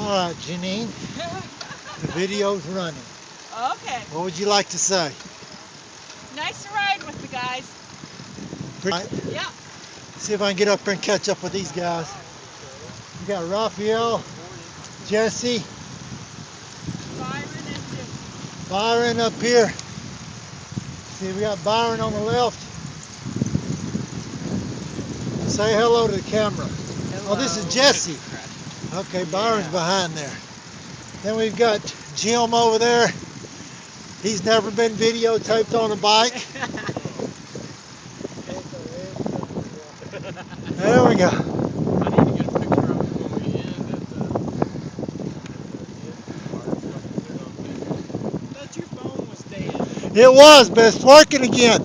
All right, Geneane, the video's running. Okay. What would you like to say? Nice to ride with the guys. Right. Yeah. See if I can get up there and catch up with these guys. We got Raphael, Jessie, Byron up here. See, we got Byron on the left. Say hello to the camera. Hello. Oh, this is Jessie. Okay, Byron's behind there. Then we've got Jim over there. He's never been videotaped on a bike. There we go. I need to get a picture of it when we end at I thought your phone was dead. It was, but it's working again.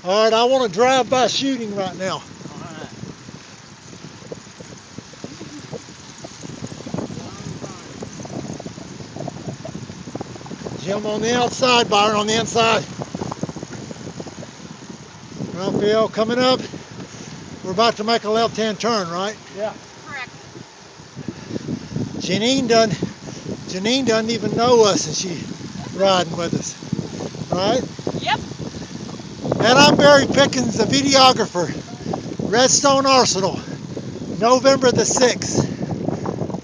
All right, I want to drive by shooting right now. Jim on the outside, Byron on the inside. Raphael coming up. We're about to make a left-hand turn, right? Yeah. Correct. Geneane doesn't even know us, and she's riding with us, right? Yep. And I'm Barry Pickens, the videographer. Redstone Arsenal, November the 6th.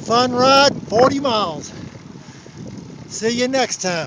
Fun ride, 40 miles. See you next time.